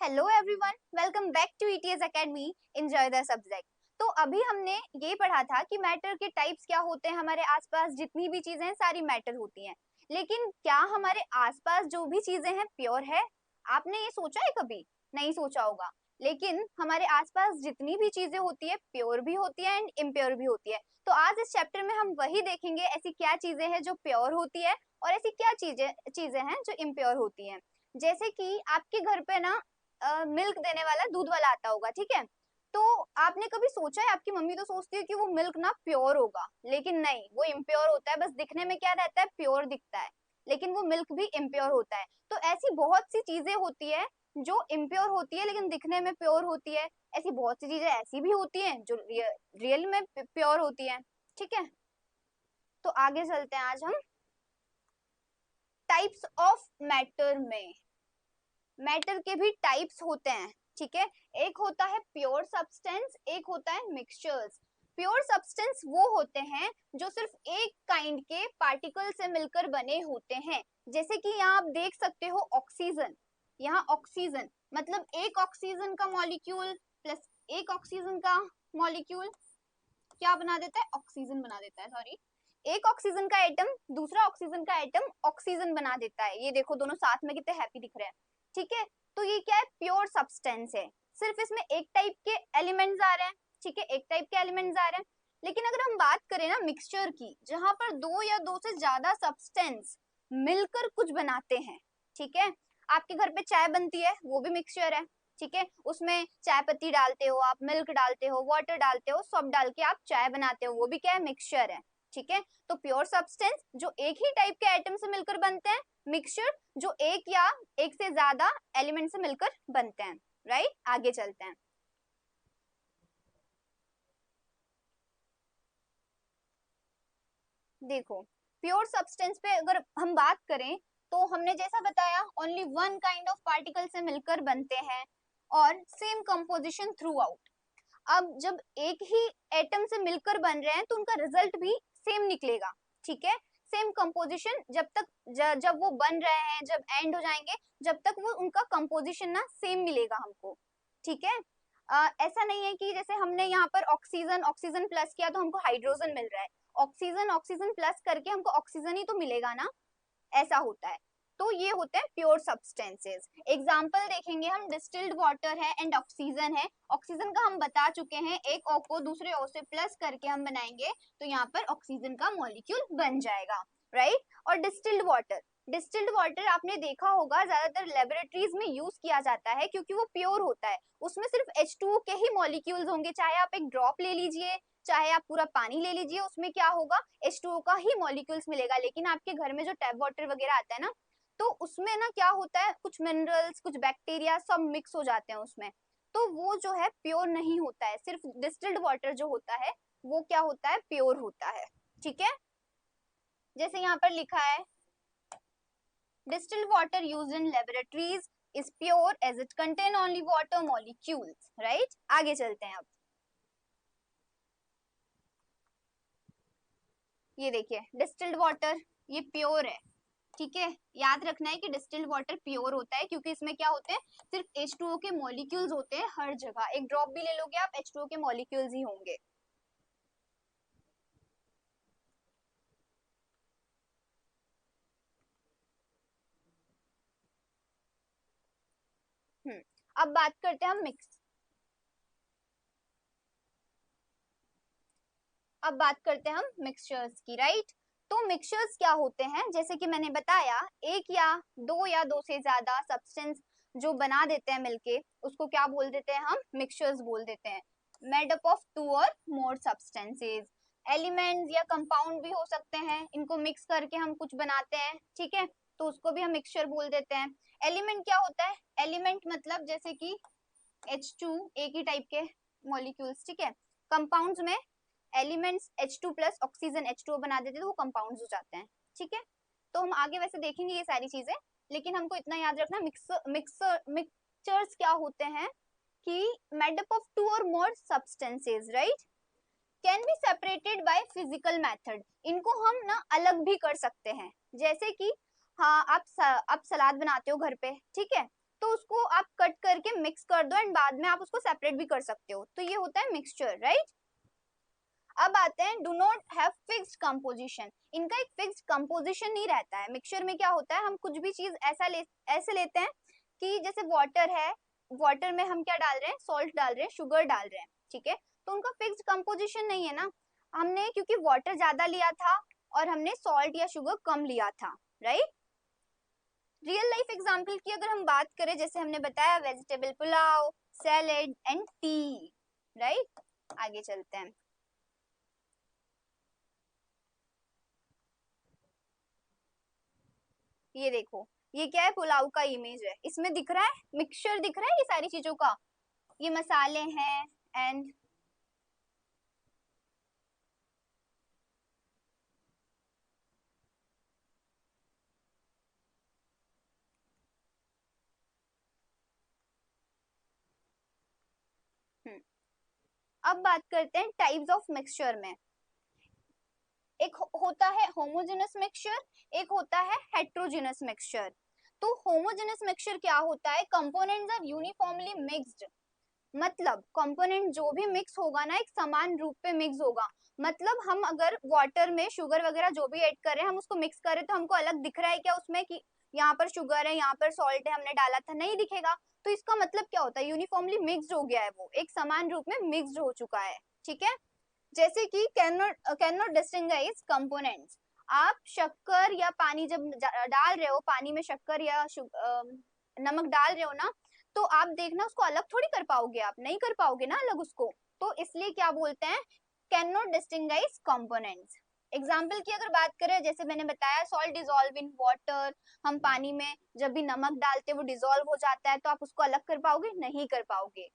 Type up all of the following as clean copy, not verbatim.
Hello everyone, welcome back to ETS academy. Enjoy the subject. तो अभी हमने ये पढ़ा था कि मैटर के टाइप्स क्या होते हैं। हमारे आसपास जितनी भी चीजें हैं सारी मैटर होती हैं, लेकिन क्या हमारे आसपास जो भी चीजें हैं प्योर है? आपने ये सोचा है कभी? नहीं सोचा होगा। लेकिन हमारे आसपास जितनी भी चीजें होती है प्योर भी होती है एंड इम्प्योर भी होती है। तो आज इस चैप्टर में हम वही देखेंगे, ऐसी क्या चीजें हैं जो प्योर होती है और ऐसी क्या चीजें चीजें हैं जो इम्प्योर होती हैं। जैसे कि आपके घर पे ना मिल्क देने वाला दूध वाला आता होगा, ठीक है। तो आपने कभी सोचा है, आपकी मम्मी तो सोचती है कि वो मिल्क ना प्योर होगा, लेकिन नहीं, वो इम्प्योर होता है। बस दिखने में क्या रहता है, प्योर दिखता है, लेकिन वो मिल्क भी इम्प्योर होता है। तो ऐसी बहुत सी चीजें होती है जो इम्प्योर होती है लेकिन दिखने में प्योर होती है। ऐसी बहुत सी चीजें ऐसी भी होती हैं जो रियल में प्योर होती है, ठीक है। तो आगे चलते हैं आज हम टाइप्स ऑफ मैटर में। मैटर के भी टाइप्स होते हैं, ठीक है। एक होता है प्योर सब्सटेंस, एक होता है मिक्सचर्स। प्योर सब्सटेंस वो होते हैं जो सिर्फ एक काइंड के पार्टिकल से मिलकर बने होते हैं। जैसे कि यहाँ आप देख सकते हो ऑक्सीजन। यहाँ ऑक्सीजन मतलब एक ऑक्सीजन का मॉलिक्यूल प्लस एक ऑक्सीजन का मॉलिक्यूल क्या बना देता है, ऑक्सीजन बना देता है। सॉरी, एक ऑक्सीजन का एटम दूसरा ऑक्सीजन का एटम ऑक्सीजन बना देता है। ये देखो दोनों साथ में कितने हैप्पी दिख रहे हैं, ठीक है। तो ये क्या है, प्योर सब्सटेंस है। सिर्फ इसमें एक टाइप के एलिमेंट्स आ रहे हैं, ठीक है, एक टाइप के एलिमेंट्स आ रहे हैं। लेकिन अगर हम बात करें ना मिक्सचर की, जहां पर दो या दो से ज्यादा सब्सटेंस मिलकर कुछ बनाते हैं, ठीक है। आपके घर पे चाय बनती है, वो भी मिक्सचर है, ठीक है। उसमें चाय पत्ती डालते हो आप, मिल्क डालते हो, वाटर डालते हो, सब डाल के आप चाय बनाते हो, वो भी क्या है, मिक्सचर है, ठीक है। तो प्योर सब्सटेंस जो एक ही टाइप के एटम से मिलकर बनते हैं, मिक्सचर जो एक या एक से ज्यादा एलिमेंट से मिलकर बनते हैं, राइट। आगे चलते हैं। देखो, प्योर सब्सटेंस पे अगर हम बात करें तो हमने जैसा बताया only one kind of particle से मिलकर बनते हैं और सेम कंपोजिशन थ्रू आउट। अब जब एक ही एटम से मिलकर बन रहे हैं तो उनका रिजल्ट भी सेम निकलेगा, ठीक है। सेम कंपोजिशन जब तक जब वो बन रहे हैं, जब एंड हो जाएंगे, जब तक वो उनका कंपोजिशन ना सेम मिलेगा हमको, ठीक है। ऐसा नहीं है कि जैसे हमने यहाँ पर ऑक्सीजन ऑक्सीजन प्लस किया तो हमको हाइड्रोजन मिल रहा है, ऑक्सीजन ऑक्सीजन प्लस करके हमको ऑक्सीजन ही तो मिलेगा ना, ऐसा होता है। तो ये होते हैं प्योर सब्सटेंसेस। एग्जांपल देखेंगे हम, डिस्टिल्ड वाटर है एंड ऑक्सीजन है। ऑक्सीजन का हम बता चुके हैं, एक O को दूसरे O से प्लस करके हम बनाएंगे तो यहाँ पर ऑक्सीजन का मॉलिक्यूल बन जाएगा, राइट। और डिस्टिल्ड वाटर आपने देखा होगा ज्यादातर लेबोरेटरीज में यूज किया जाता है क्योंकि वो प्योर होता है। उसमें सिर्फ H2O के ही मॉलिक्यूल्स होंगे, चाहे आप एक ड्रॉप ले लीजिए, चाहे आप पूरा पानी ले लीजिए, उसमें क्या होगा, H2O का ही मॉलिक्यूल्स मिलेगा। लेकिन आपके घर में जो टैप वाटर वगैरह आता है ना, तो उसमें ना क्या होता है, कुछ मिनरल्स कुछ बैक्टीरिया सब मिक्स हो जाते हैं उसमें। तो वो जो है प्योर नहीं होता है। सिर्फ डिस्टिल्ड वाटर जो होता है वो क्या होता है, प्योर होता है, ठीक है। जैसे यहाँ पर लिखा है, distilled water used in laboratories is pure as it contain only water molecules, right। आगे चलते हैं अब। ये देखिए डिस्टिल्ड वाटर, ये प्योर है, ठीक है। याद रखना है कि डिस्टिल्ड वाटर प्योर होता है क्योंकि इसमें क्या होते हैं, सिर्फ H2O के मॉलिक्यूल्स होते हैं हर जगह। एक ड्रॉप भी ले लोगे आप, H2O के मॉलिक्यूल्स ही होंगे। अब बात करते हैं हम अब बात करते हैं हम मिक्सचर्स की, राइट। तो मिक्सचर्स क्या होते हैं, जैसे कि मैंने बताया, एक या दो से ज्यादा सब्सटेंस जो बना देते हैं मिलके, उसको क्या बोल देते हैं, हम मिक्सचर्स बोल देते हैं। Made up of two or more substances. Elements या कंपाउंड भी हो सकते हैं, इनको मिक्स करके हम कुछ बनाते हैं, ठीक है। तो उसको भी हम मिक्सचर बोल देते हैं। एलिमेंट क्या होता है, एलिमेंट मतलब जैसे कि H2 एक ही टाइप के मॉलिक्यूल्स, ठीक है। कंपाउंड्स में elements H2 plus oxygen H2O बना देते हैं तो वो कंपाउंड्स हो जाते हैं, ठीक है। तो हम आगे वैसे देखेंगे ये सारी चीजें, लेकिन हमको इतना याद रखना, मिक्सचर्स क्या होते हैं कि made up of two or more substances, right, can be separated by physical method. इनको हम ना अलग भी कर सकते हैं। जैसे कि हाँ, आप सलाद बनाते हो घर पे, ठीक है। तो उसको आप कट करके मिक्स कर दो एंड बाद में आप उसको सेपरेट भी कर सकते हो, तो ये होता है मिक्सचर, राइट। अब आते हैं do not have fixed composition, इनका एक फिक्स्ड कंपोजिशन नहीं रहता है। मिक्सचर में क्या होता है, हम कुछ भी चीज ऐसे लेते हैं कि जैसे वाटर है, वाटर में हम क्या डाल रहे हैं, सॉल्ट डाल रहे हैं, शुगर डाल रहे हैं, ठीक है, तो उनका फिक्स्ड कंपोजिशन नहीं है ना। हमने क्योंकि वाटर ज्यादा लिया था और हमने सॉल्ट या शुगर कम लिया था, राइट। रियल लाइफ एग्जांपल की अगर हम बात करें, जैसे हमने बताया vegetable pulao, salad and T, right. आगे चलते हैं। ये देखो, ये क्या है, पुलाव का इमेज है, इसमें दिख रहा है मिक्सचर, दिख रहा है ये सारी चीजों का, ये मसाले हैं एंड अब बात करते हैं टाइप्स ऑफ मिक्सचर में। एक होता है होमोजेनस मिक्सचर, एक होता है हेट्रोजेनस मिक्सचर। तो होमोजेनस मिक्सचर क्या होता है, कंपोनेंट्स आर यूनिफॉर्मली मिक्स्ड, मतलब कंपोनेंट जो भी मिक्स होगा ना एक समान रूप पे मिक्स होगा। मतलब हम अगर वाटर में शुगर वगैरह जो भी ऐड कर रहे हैं, हम उसको मिक्स करें तो हमको अलग दिख रहा है क्या उसमें कि यहाँ पर शुगर है, यहाँ पर सॉल्ट है, हमने डाला था, नहीं दिखेगा। तो इसका मतलब क्या होता है, यूनिफॉर्मली मिक्स्ड हो गया है, वो एक समान रूप में मिक्स्ड हो चुका है, ठीक है। जैसे कि कैन नॉट डिस्टिंग्विश कंपोनेंट्स, आप शक्कर या पानी जब डाल रहे हो, पानी में शक्कर या नमक डाल रहे हो ना, तो आप देखना उसको अलग थोड़ी कर पाओगे, आप नहीं कर पाओगे ना अलग उसको, तो इसलिए क्या बोलते हैं, can not distinguish components. Example की अगर बात करें, जैसे मैंने बताया सॉल्ट डिजोल्व इन वाटर, हम पानी में जब भी नमक डालते हैं वो डिजोल्व हो जाता है, तो आप उसको अलग कर पाओगे, नहीं कर पाओगे।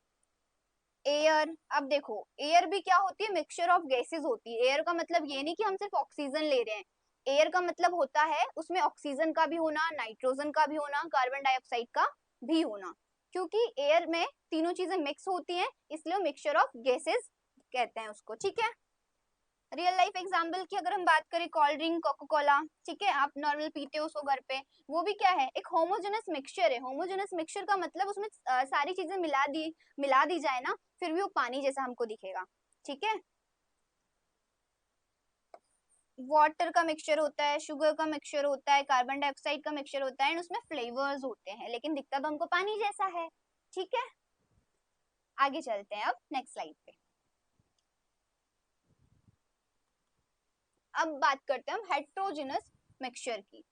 एयर, अब देखो एयर भी क्या होती है, मिक्सचर ऑफ गैसेस होती है। एयर का मतलब ये नहीं कि हम सिर्फ ऑक्सीजन ले रहे हैं, एयर का मतलब होता है उसमें ऑक्सीजन का भी होना, नाइट्रोजन का भी होना, कार्बन डाइऑक्साइड का भी होना, क्योंकि एयर में तीनों चीजें मिक्स होती हैं, इसलिए मिक्सचर ऑफ गैसेस कहते हैं उसको, ठीक है। रियल लाइफ एग्जांपल की अगर हम बात करें, कोल्ड ड्रिंक कोका कोला, ठीक है, आप नॉर्मल पीते हो उसको घर पे, वो भी क्या है, एक होमोजेनस मिक्सचर है। होमोजेनस मिक्सचर का मतलब उसमें सारी चीजें मिला दी जाए ना, फिर भी वो पानी जैसा हमको दिखेगा, ठीक है। वाटर का मिक्सचर होता है, शुगर का मिक्सचर होता है, कार्बन डाइऑक्साइड का मिक्सचर होता है एंड उसमें फ्लेवर्स होते हैं, लेकिन दिखता तो हमको पानी जैसा है, ठीक है। आगे चलते हैं अब नेक्स्ट स्लाइड पे। अब बात करते हैं हम हेट्रोजेनस मिक्सचर की।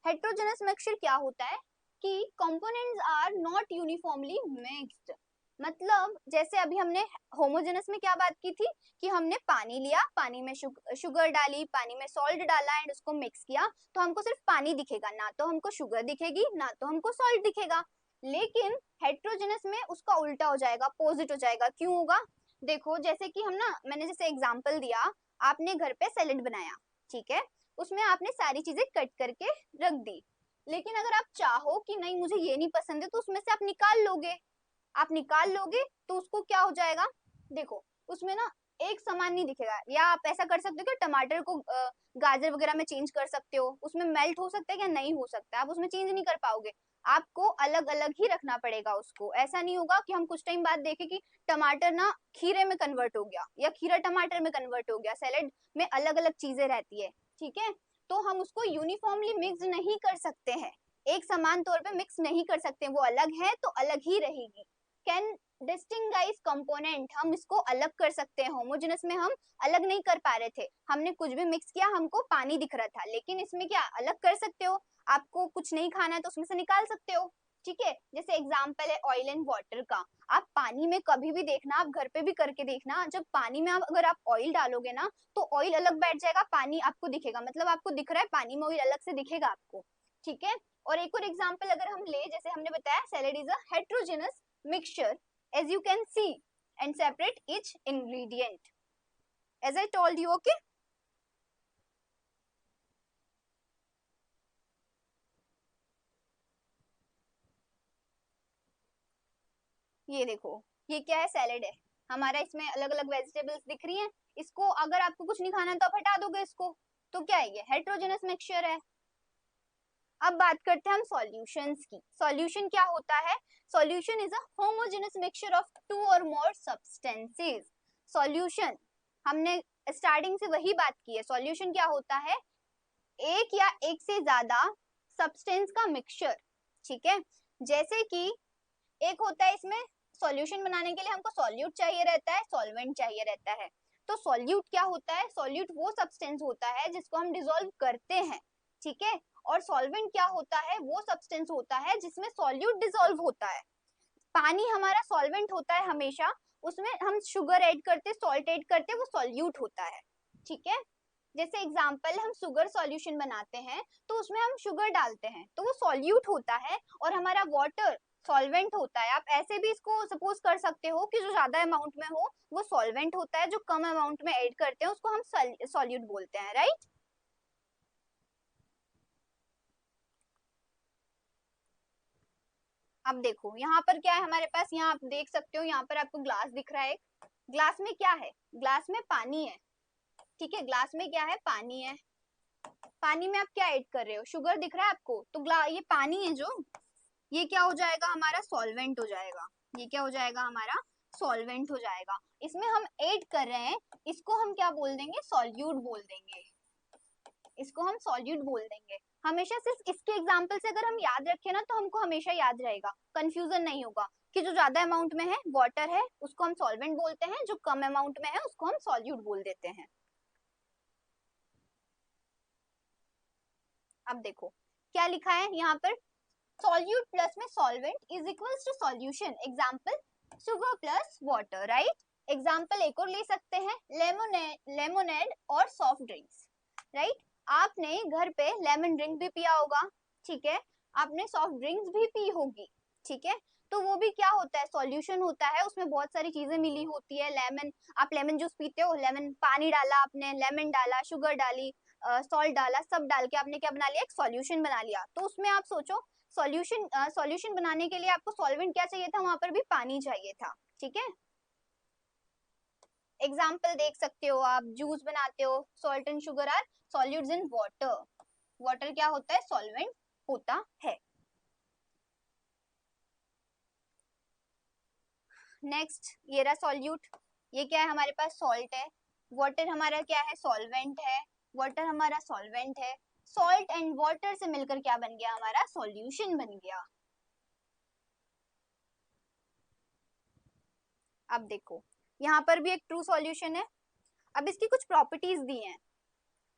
हेट्रोजेनस मिक्सचर क्या होता है कि components are not uniformly mixed, मतलब जैसे अभी हमने होमोजेनस में क्या बात की थी कि हमने पानी लिया, पानी में शुगर डाली, पानी में सॉल्ट डाला एंड उसको मिक्स किया, तो हमको सिर्फ पानी दिखेगा, ना तो हमको शुगर दिखेगी ना तो हमको सॉल्ट दिखेगा। लेकिन हेट्रोजेनस में उसका उल्टा हो जाएगा, अपोजिट हो जाएगा। क्यों होगा, देखो जैसे कि हम ना, मैंने जैसे एग्जांपल दिया, आपने घर पे सैलेड बनाया, ठीक है, उसमें आपने सारी चीजें कट करके रख दी, लेकिन अगर आप चाहो कि नहीं मुझे ये नहीं पसंद है, तो उसमें से आप निकाल लोगे, आप निकाल लोगे तो उसको क्या हो जाएगा, देखो उसमें ना एक समान नहीं दिखेगा। या आप ऐसा कर सकते हो कि टमाटर को गाजर वगैरह में चेंज कर सकते हो, उसमें मेल्ट हो सकता है क्या, नहीं हो सकता, आप उसमें चेंज नहीं कर पाओगे, आपको अलग अलग ही रखना पड़ेगा उसको। ऐसा नहीं होगा कि हम कुछ टाइम बाद देखें कि टमाटर ना खीरे में कन्वर्ट हो गया या खीरा टमाटर में कन्वर्ट हो गया, सैलेड में अलग अलग चीजें रहती है, ठीक है। तो हम उसको यूनिफॉर्मली मिक्स नहीं कर सकते हैं, एक समान तौर पे मिक्स नहीं कर सकते, वो अलग है तो अलग ही रहेगी। कैन डिस्टिंग्विश कंपोनेंट, हम इसको अलग कर सकते हैं। होमोजेनस में हम अलग नहीं कर पा रहे थे, हमने कुछ भी मिक्स किया हमको पानी दिख रहा था, लेकिन इसमें क्या अलग कर सकते हो, आपको कुछ नहीं खाना है तो उसमें से निकाल सकते हो, ठीक है। जैसे एग्जांपल है ऑयल एंड वाटर का, आप पानी में कभी भी देखना, आप घर पे भी करके देखना, जब पानी में आप अगर आप ऑयल डालोगे ना, तो ऑयल अलग बैठ जाएगा, पानी आपको दिखेगा, मतलब आपको दिख रहा है पानी में ऑयल अलग से दिखेगा आपको, ठीक है। और एक और एग्जांपल अगर हम ले, जैसे हमने बताया salad is a heterogeneous mixture as you can see and separate each ingredient as I told you, okay। ये देखो, ये क्या है, सैलेड है हमारा, इसमें अलग अलग वेजिटेबल्स दिख रही हैं, इसको अगर आपको कुछ नहीं खाना है तो आप हटा दोगे इसको, तो क्या है, ये हेट्रोजेनस मिक्सचर है। अब बात करते हैं हम सॉल्यूशंस की। सॉल्यूशन क्या होता है? Solution is a homogeneous mixture of two or more substances. Solution, हमने स्टार्टिंग से वही बात की है। सॉल्यूशन क्या होता है? एक या एक से ज्यादा सब्सटेंस का मिक्सचर, ठीक है। जैसे कि एक होता है, इसमें सॉल्यूशन बनाने के लिए हमको सॉल्यूट चाहिए रहता है, सॉल्वेंट चाहिए रहता है। तो सॉल्यूट क्या होता है? सॉल्यूट वो सब्सटेंस होता है जिसको हम डिसॉल्व करते हैं, ठीक है। और सॉल्वेंट क्या होता है? वो सब्सटेंस होता है जिसमें सॉल्यूट डिसॉल्व होता है। पानी हमारा सॉल्वेंट होता है हमेशा, उसमें हम शुगर ऐड करते, सॉल्ट ऐड करते, वो सॉल्यूट होता है, ठीक है। जैसे एग्जांपल, हम शुगर सॉल्यूशन बनाते हैं तो उसमें हम शुगर डालते हैं तो वो सॉल्यूट होता है, और हमारा वाटर सॉल्वेंट होता है। आप ऐसे भी इसको सपोज कर सकते हो कि जो ज्यादा अमाउंट में हो वो सॉल्वेंट होता है, जो कम अमाउंट में ऐड करते हैं उसको हम सॉल्यूट बोलते हैं, राइट। अब देखो यहाँ पर क्या है हमारे पास, यहाँ आप देख सकते हो, यहाँ पर आपको ग्लास दिख रहा है। ग्लास में क्या है? ग्लास में पानी है, ठीक है। ग्लास में क्या है? पानी है। पानी में आप क्या ऐड कर रहे हो? शुगर दिख रहा है आपको, तो ये पानी है जो, ये क्या हो जाएगा? हमारा सॉल्वेंट हो जाएगा। ये क्या हो जाएगा? हमारा सॉल्वेंट हो जाएगा। इसमें हम ऐड कर रहे हैं, इसको हम क्या बोल देंगे? सॉल्यूट बोल देंगे। इसको हम सॉल्यूट बोल देंगे। हमेशा सिर्फ इसके एग्जांपल से अगर हम याद रखें ना, तो हमको हमेशा याद रहेगा, कंफ्यूजन नहीं होगा कि जो ज्यादा अमाउंट में है वाटर है उसको हम सॉल्वेंट बोलते हैं, जो कम अमाउंट में है उसको हम सॉल्यूट बोल देते हैं। अब देखो क्या लिखा है यहाँ पर, सॉल्यूट प्लस में solvent is equals to solution. Example, sugar plus water, right. Example एक और ले सकते हैं, लेमोनेड और सॉफ्ट ड्रिंक्स, राइट। आपने घर पे लेमन ड्रिंक भी पिया होगा, ठीक है। आपने सॉफ्ट ड्रिंक्स भी पी होगी, ठीक है। तो वो भी क्या होता है? सॉल्यूशन होता है, उसमें बहुत सारी चीजें मिली होती है। लेमन, आप लेमन जूस पीते हो, लेमन पानी डाला आपने, लेमन डाला, शुगर डाली, सॉल्ट डाला, सब डाल के आपने क्या बना लिया? एक सॉल्यूशन बना लिया। तो उसमें आप सोचो, सॉल्यूशन बनाने के लिए आपको सॉल्वेंट क्या चाहिए था? वहां पर भी पानी चाहिए था, ठीक है। एग्जाम्पल देख सकते हो, आप जूस बनाते हो, salt and sugar are solutes in water. Water क्या होता है? सॉल्वेंट होता है। नेक्स्ट, ये रहा सॉल्यूट। ये क्या है? हमारे पास सॉल्ट है। वाटर हमारा क्या है? सॉल्वेंट है। वाटर हमारा सॉल्वेंट है। सॉल्ट एंड वाटर से मिलकर क्या बन गया? हमारा सॉल्यूशन बन गया। अब देखो यहाँ पर भी एक ट्रू सॉल्यूशन है। अब इसकी कुछ प्रॉपर्टीज दी हैं।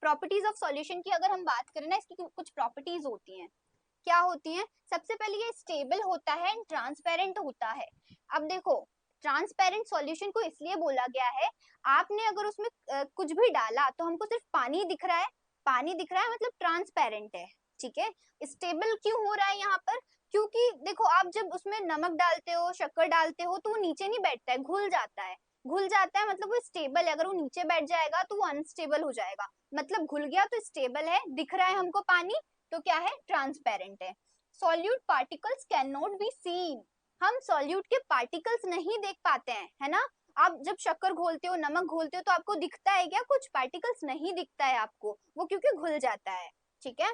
प्रॉपर्टीज ऑफ सॉल्यूशन की अगर हम बात करें ना, इसकी कुछ प्रॉपर्टीज होती हैं। क्या होती हैं? सबसे पहले ये स्टेबल होता है एंड ट्रांसपेरेंट होता है। अब देखो, ट्रांसपेरेंट सॉल्यूशन को इसलिए बोला गया है, आपने अगर उसमें कुछ भी डाला तो हमको सिर्फ पानी दिख रहा है, पानी दिख रहा है मतलब ट्रांसपेरेंट है, ठीक है। स्टेबल क्यों हो रहा है यहाँ पर? क्योंकि देखो, आप जब उसमें नमक डालते हो, शक्कर डालते हो, तो वो नीचे नहीं बैठता है, घुल जाता है। घुल जाता है मतलब वो स्टेबल है। अगर वो नीचे बैठ जाएगा तो वो अनस्टेबल हो जाएगा। मतलब घुल गया तो स्टेबल है, दिख रहा है हमको पानी, तो क्या है? ट्रांसपेरेंट है। Solute particles can not be seen. हम सॉल्यूट के पार्टिकल्स नहीं देख पाते हैं, है ना। आप जब शक्कर घोलते हो, नमक घोलते हो, तो आपको दिखता है क्या? कुछ पार्टिकल्स नहीं दिखता है आपको, वो क्योंकि घुल जाता है, ठीक है।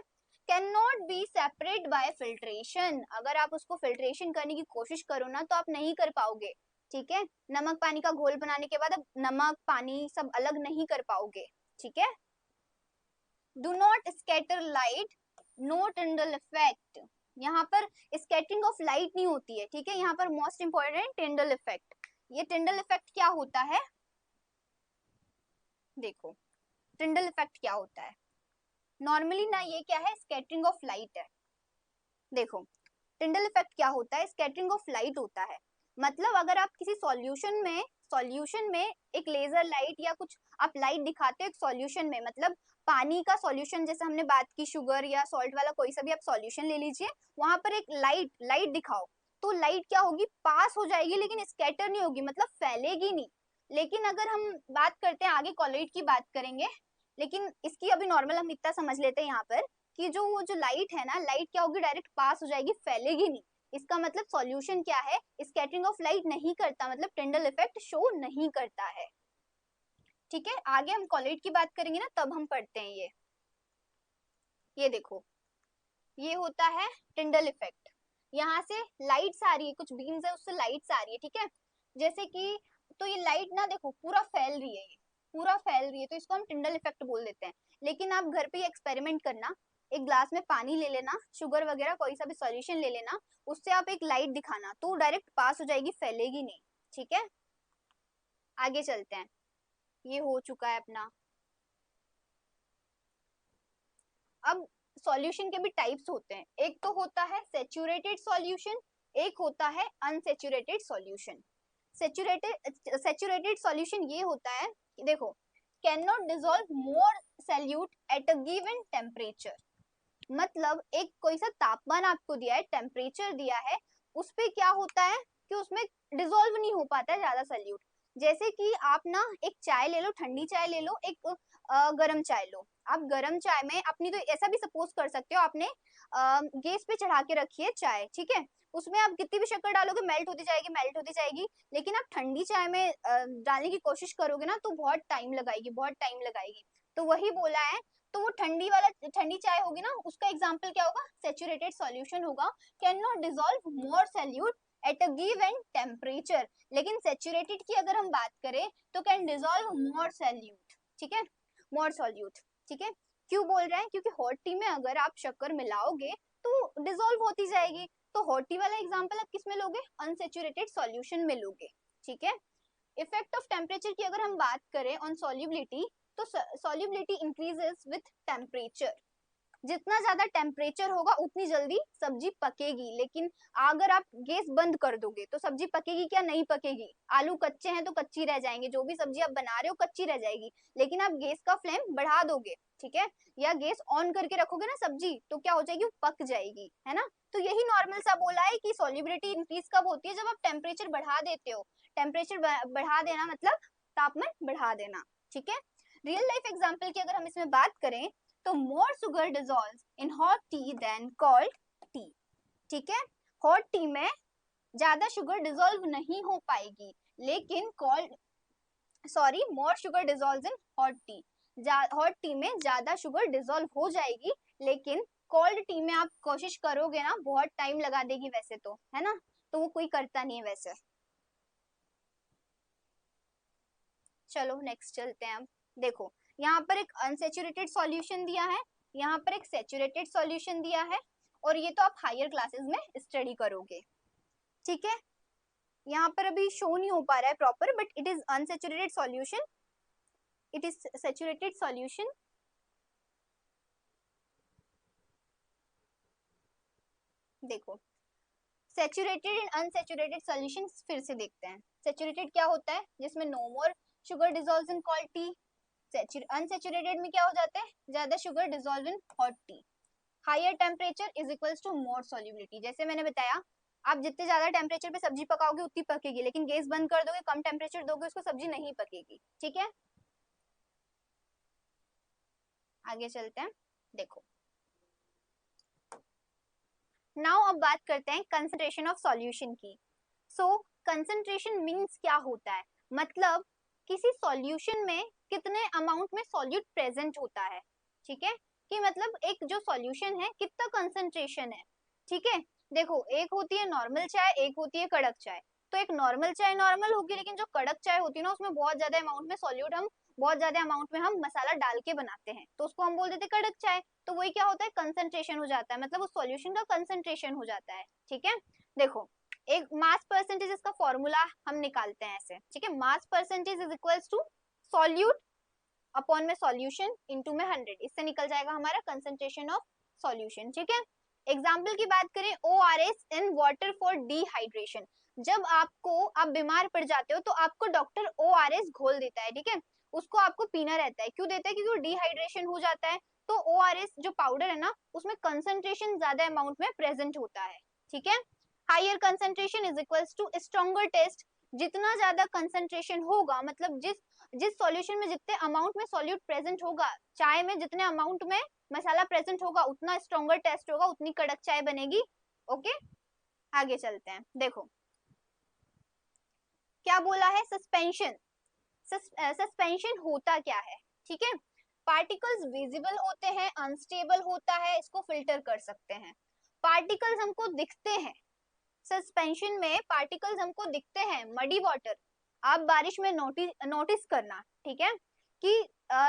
Can not be separate by filtration. अगर आप उसको फिल्ट्रेशन करने की कोशिश करो ना, तो आप नहीं कर पाओगे, ठीक है। नमक पानी का घोल बनाने के बाद अब नमक पानी सब अलग नहीं कर पाओगे, ठीक है। Do not scatter light, no Tyndall effect. यहाँ पर स्कैटरिंग ऑफ लाइट नहीं होती है, ठीक है। यहाँ पर मोस्ट इंपॉर्टेंट टिंडल इफेक्ट। ये टिंडल इफेक्ट क्या होता है? देखो, टिंडल इफेक्ट क्या होता है? नॉर्मली ना ये क्या है? स्कैटरिंग ऑफ लाइट है। देखो, टिंडल इफेक्ट क्या होता है? स्कैटरिंग ऑफ लाइट होता है। मतलब अगर आप किसी सॉल्यूशन में एक लेजर लाइट या कुछ आप लाइट दिखाते हो एक सॉल्यूशन में, मतलब पानी का सॉल्यूशन, जैसे हमने बात की शुगर या सॉल्ट वाला कोई सा भी आप सॉल्यूशन ले लीजिए, वहां पर एक लाइट दिखाओ, तो लाइट क्या होगी? पास हो जाएगी, लेकिन स्कैटर नहीं होगी, मतलब फैलेगी नहीं। लेकिन अगर हम बात करते हैं, आगे कॉलरेट की बात करेंगे, लेकिन इसकी अभी नॉर्मल हम इतना समझ लेते हैं यहाँ पर, कि जो वो जो लाइट है ना, लाइट क्या होगी? डायरेक्ट पास हो जाएगी, फैलेगी नहीं। इसका मतलब सॉल्यूशन क्या है? स्कैटरिंग ऑफ लाइट नहीं करता, मतलब टिंडल इफेक्ट शो नहीं करता है, ठीक है। आगे हम कॉलरेट की बात करेंगे ना, तब हम पढ़ते हैं ये देखो, ये होता है टिंडल इफेक्ट। यहाँ से लाइट्स आ रही है, कुछ बीम्स है उससे लाइट्स आ रही है, ठीक है। जैसे कि तो ये लाइट ना देखो पूरा फैल रही है, ये पूरा फैल रही है, तो इसको हम टिंडल इफेक्ट बोल देते हैं। लेकिन आप घर पे एक्सपेरिमेंट करना, एक ग्लास में पानी ले लेना, शुगर वगैरह कोई सा भी सॉल्यूशन ले लेना, उससे आप एक लाइट दिखाना, तो डायरेक्ट पास हो जाएगी, फैलेगी नहीं, ठीक है। आगे चलते हैं, ये हो चुका है अपना। अब सॉल्यूशन के भी टाइप्स होते हैं, एक तो होता है सेचुरेटेड सॉल्यूशन, एक होता है अनसेचुरेटेड सॉल्यूशन। सेचुरेटेड सॉल्यूशन ये होता है कि देखो, can not dissolve more salute at a given temperature. मतलब एक कोई सा तापमान आपको दिया है, टेम्परेचर दिया है, उस पे क्या होता है कि उसमें डिसॉल्व नहीं हो पाता है ज्यादा सल्यूट। जैसे कि आप ना एक चाय ले लो, ठंडी चाय ले लो, एक गरम चाय लो। आप गरम चाय में अपनी, तो ऐसा भी सपोज कर सकते हो आपने गैस पे चढ़ा के रखी है चाय, ठीक है, उसमें आप कितनी भी शक्कर डालोगे मेल्ट होती जाएगी, मेल्ट होती जाएगी। लेकिन आप ठंडी चाय में डालने की कोशिश करोगे ना, तो बहुत टाइम लगाएगी, बहुत टाइम लगाएगी। तो वही बोला है, तो वो ठंडी चाय होगी ना, उसका एग्जांपल क्या होगा, सेचुरेटेड सॉल्यूशन होगा। Can not dissolve more solute at a given temperature. लेकिन सेचुरेटेड की अगर हम बात करें तो कैन डिसॉल्व मोर सॉल्यूट, ठीक है, मोर सॉल्यूट, ठीक है। क्यों बोल रहे हैं, क्योंकि हॉट टी में अगर आप शक्कर मिलाओगे तो डिसॉल्व होती जाएगी। तो हॉट टी वाला एग्जांपल आप किस में लोगे, अनसेचुरेटेड सॉल्यूशन में लोगे, ठीक है। इफेक्ट ऑफ टेम्परेचर की अगर हम बात करें ऑन सॉल्युबिलिटी, तो सॉल्युबिलिटी इंक्रीजेस विथ टेम्परेचर। जितना ज्यादा टेम्परेचर होगा उतनी जल्दी सब्जी पकेगी। लेकिन अगर आप गैस बंद कर दोगे तो सब्जी पकेगी क्या, नहीं पकेगी। आलू कच्चे हैं तो कच्ची रह जाएंगे, जो भी सब्जी आप बना रहे हो कच्ची रह जाएगी। लेकिन आप गैस का फ्लेम बढ़ा दोगे, ठीक है, या गैस ऑन करके रखोगे ना सब्जी, तो क्या हो जाएगी, वो पक जाएगी, है ना। तो यही नॉर्मल सा बोला है कि सॉल्युबिलिटी इंक्रीज कब होती है, जब आप टेम्परेचर बढ़ा देते हो। टेम्परेचर बढ़ा देना मतलब तापमान बढ़ा देना, ठीक है। रियल लाइफ एग्जाम्पल की अगर हम इसमें बात करें, तो more sugar dissolves in hot tea than cold tea, ठीक है। हॉट टी में ज्यादा शुगर डिसॉल्व नहीं हो पाएगी, लेकिन cold, sorry, more sugar dissolve in hot T. Hot T में ज्यादा शुगर डिसॉल्व हो जाएगी, लेकिन कोल्ड टी में आप कोशिश करोगे ना, बहुत टाइम लगा देगी वैसे तो, है ना, तो वो कोई करता नहीं है वैसे। चलो नेक्स्ट चलते हैं। अब देखो, यहाँ पर एक अनसेचुरेटेड सॉल्यूशन दिया है, यहाँ पर एक सेचुरेटेड सॉल्यूशन दिया है, और ये तो आप हायर क्लासेस में स्टडी करोगे, ठीक है। यहाँ पर अभी शो नहीं हो पा रहा है proper, but it is unsaturated solution, it is saturated solution. देखो, सेचुरेटेड एंड अनसेचुरेटेड सॉल्यूशन फिर से देखते हैं। सेचुरेटेड क्या होता है, जिसमें no more sugar dissolves in cold tea. Unsaturated में क्या हो जाता है, ज्यादा sugar dissolve in hot tea. Higher temperature is equals to more solubility. जैसे मैंने बताया, आप जितने ज्यादा टेम्परेचर पे सब्जी पकाओगे उतनी पकेगी, लेकिन गैस बंद कर दोगे, कम टेम्परेचर दोगे, उसको सब्जी नहीं पकेगी, ठीक है। आगे चलते हैं, देखो नाउ अब बात करते हैं कंसंट्रेशन ऑफ सॉल्यूशन की। सो कंसंट्रेशन मींस क्या होता है, मतलब किसी सॉल्यूशन में कितने अमाउंट में सॉल्यूट प्रेजेंट होता है, ठीक है, कि मतलब एक जो सॉल्यूशन है कितना कंसंट्रेशन है, ठीक है। देखो, एक होती है नॉर्मल चाय, एक होती है कड़क चाय। तो एक नॉर्मल चाय नॉर्मल होगी, लेकिन जो कड़क चाय होती है ना, उसमें बहुत ज्यादा अमाउंट में सॉल्यूट, हम बहुत ज्यादा अमाउंट में हम मसाला डाल के बनाते हैं, तो उसको हम बोल देते हैं कड़क चाय। तो वही क्या होता है, कंसंट्रेशन हो जाता है, मतलब उस सॉल्यूशन का कंसंट्रेशन हो जाता है, ठीक है। देखो, एक मास परसेंटेज इसका फॉर्मूला हम निकालते हैं ऐसे, ठीक है, mass percentage is equals to solute upon में सॉल्यूशन इनटू में 100, इससे निकल जाएगा हमारा कंसंट्रेशन ऑफ सॉल्यूशन, ठीक है। एग्जाम्पल की बात करें, ORS in water for dehydration. जब आप बीमार पड़ जाते हो तो आपको डॉक्टर ORS घोल देता है, ठीक है, उसको आपको पीना रहता है। क्यों देता है, क्योंकि वो डिहाइड्रेशन हो जाता है। तो ORS जो पाउडर है ना, उसमें कंसंट्रेशन ज्यादा अमाउंट में प्रेजेंट होता है, ठीक है। Higher concentration is equals to stronger taste. जितना ज्यादा कंसंट्रेशन होगा, मतलब जिस जिस सॉल्यूशन में जितने अमाउंट में सॉल्यूट प्रेजेंट होगा, चाय में जितने अमाउंट में मसाला प्रेजेंट होगा, उतना स्ट्रॉन्गर टेस्ट होगा, उतनी कड़क चाय बनेगी, ओके। आगे चलते हैं, देखो क्या बोला है, सस्पेंशन। सस्पेंशन होता क्या है, ठीक है। पार्टिकल्स विजिबल होते हैं, अनस्टेबल होता है, इसको फिल्टर कर सकते हैं। पार्टिकल्स हमको दिखते हैं, सस्पेंशन में पार्टिकल्स हमको दिखते हैं, मडी वाटर। आप बारिश में नोटिस करना, ठीक है, कि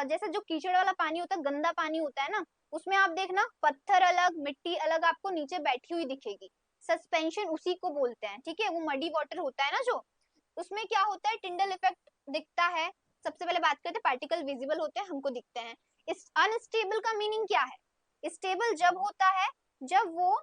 जैसे जो कीचड़ वाला पानी होता है, गंदा पानी होता है ना, उसमें आप देखना पत्थर अलग, मिट्टी अलग आपको नीचे बैठी हुई दिखेगी। सस्पेंशन उसी को बोलते हैं, ठीक है, वो मडी वाटर होता है ना जो, उसमें क्या होता है, टिंडल इफेक्ट दिखता है। सबसे पहले बात करते हैं, पार्टिकल विजिबल होते हैं, हमको दिखते हैं। इस अनस्टेबल का मीनिंग क्या है? स्टेबल जब होता है जब वो